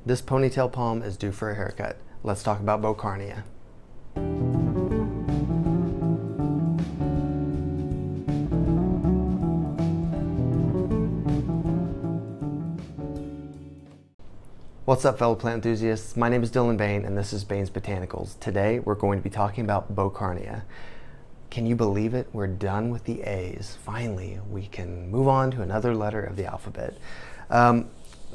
This ponytail palm is due for a haircut. Let's talk about Beaucarnea. What's up, fellow plant enthusiasts? My name is Dylan Bain and this is Bain's Botanicals. Today we're going to be talking about Beaucarnea. Can you believe it? We're done with the A's. Finally, we can move on to another letter of the alphabet.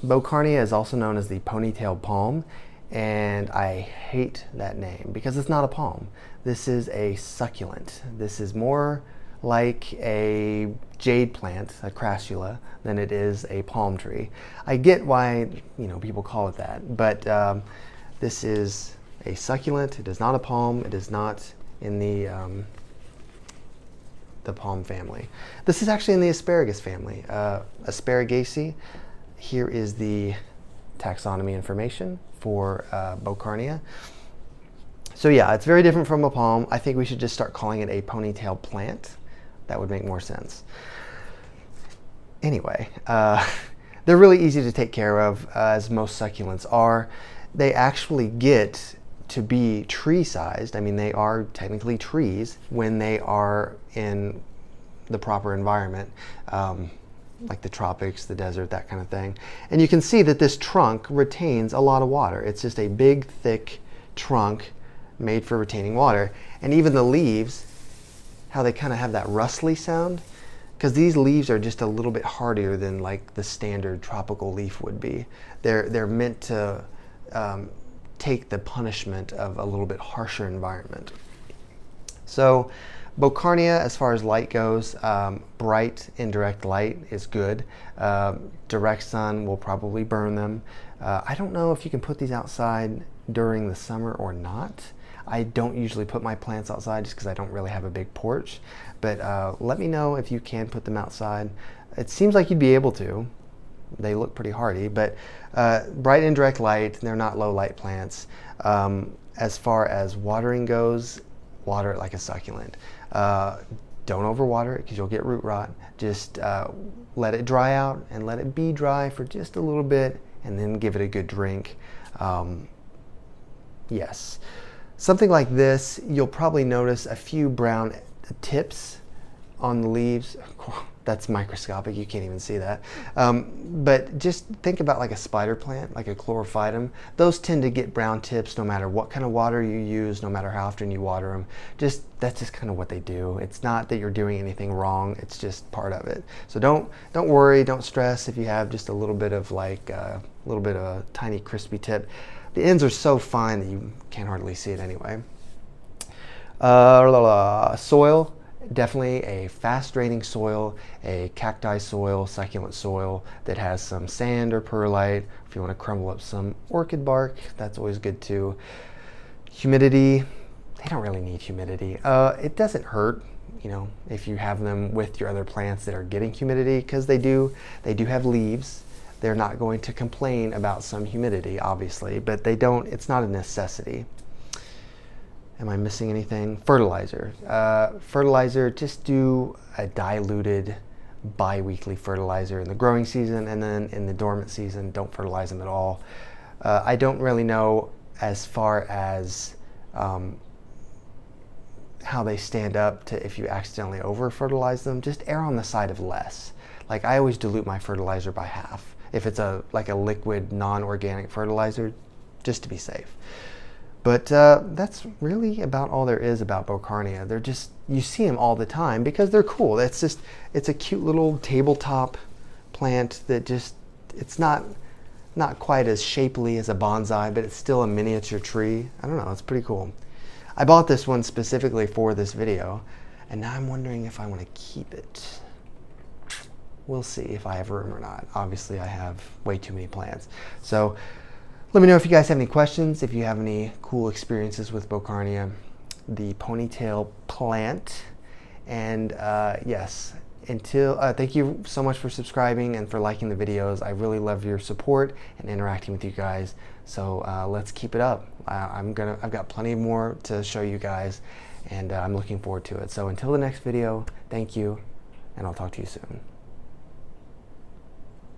Beaucarnea is also known as the ponytail palm, and I hate that name because it's not a palm. This is a succulent. This is more like a jade plant, a crassula, than it is a palm tree. I get why people call it that, but this is a succulent. It is not a palm. It is not in the palm family. This is actually in the asparagus family, Asparagaceae. Here is the taxonomy information for Beaucarnea. So yeah, it's very different from a palm. I think we should just start calling it a ponytail plant. That would make more sense. Anyway, they're really easy to take care of, as most succulents are. They actually get to be tree-sized. I mean, they are technically trees when they are in the proper environment. Like the tropics, the desert, that kind of thing. And you can see that this trunk retains a lot of water. It's just a big, thick trunk made for retaining water. And even the leaves, how they kind of have that rustly sound, because these leaves are just a little bit hardier than like the standard tropical leaf would be. They're meant to take the punishment of a little bit harsher environment. So Beaucarnea, as far as light goes, bright indirect light is good. Direct sun will probably burn them. I don't know if you can put these outside during the summer or not. I don't usually put my plants outside just because I don't really have a big porch, but let me know if you can put them outside. It seems like you'd be able to. They look pretty hardy, but bright indirect light, they're not low light plants. As far as watering goes, water it like a succulent. Don't overwater it because you'll get root rot. Just let it dry out and let it be dry for just a little bit and then give it a good drink. Yes. Something like this, you'll probably notice a few brown tips on the leaves. That's microscopic, you can't even see that. But just think about like a spider plant, like a chlorophytum. Those tend to get brown tips no matter what kind of water you use, no matter how often you water them. That's just kind of what they do. It's not that you're doing anything wrong, it's just part of it. So don't worry, don't stress if you have just a little bit of like a tiny crispy tip. The ends are so fine that you can't hardly see it anyway. Soil. Definitely a fast draining soil, a cacti soil, succulent soil that has some sand or perlite. If you want to crumble up some orchid bark, that's always good too. Humidity, they don't really need humidity. It doesn't hurt, if you have them with your other plants that are getting humidity, because they do have leaves. They're not going to complain about some humidity, obviously, but it's not a necessity. Am I missing anything? Fertilizer. Fertilizer, just do a diluted bi-weekly fertilizer in the growing season, and then in the dormant season, don't fertilize them at all. I don't really know as far as how they stand up to if you accidentally over-fertilize them. Just err on the side of less. Like I always dilute my fertilizer by half. If it's like a liquid, non-organic fertilizer, just to be safe. But that's really about all there is about Beaucarnea. You see them all the time because they're cool. It's a cute little tabletop plant that it's not quite as shapely as a bonsai, but it's still a miniature tree. I don't know, it's pretty cool. I bought this one specifically for this video, and now I'm wondering if I want to keep it. We'll see if I have room or not. Obviously, I have way too many plants. So let me know if you guys have any questions, if you have any cool experiences with Beaucarnea, the ponytail plant. And yes, thank you so much for subscribing and for liking the videos. I really love your support and interacting with you guys. So let's keep it up. I've got plenty more to show you guys, and I'm looking forward to it. So until the next video, thank you, and I'll talk to you soon.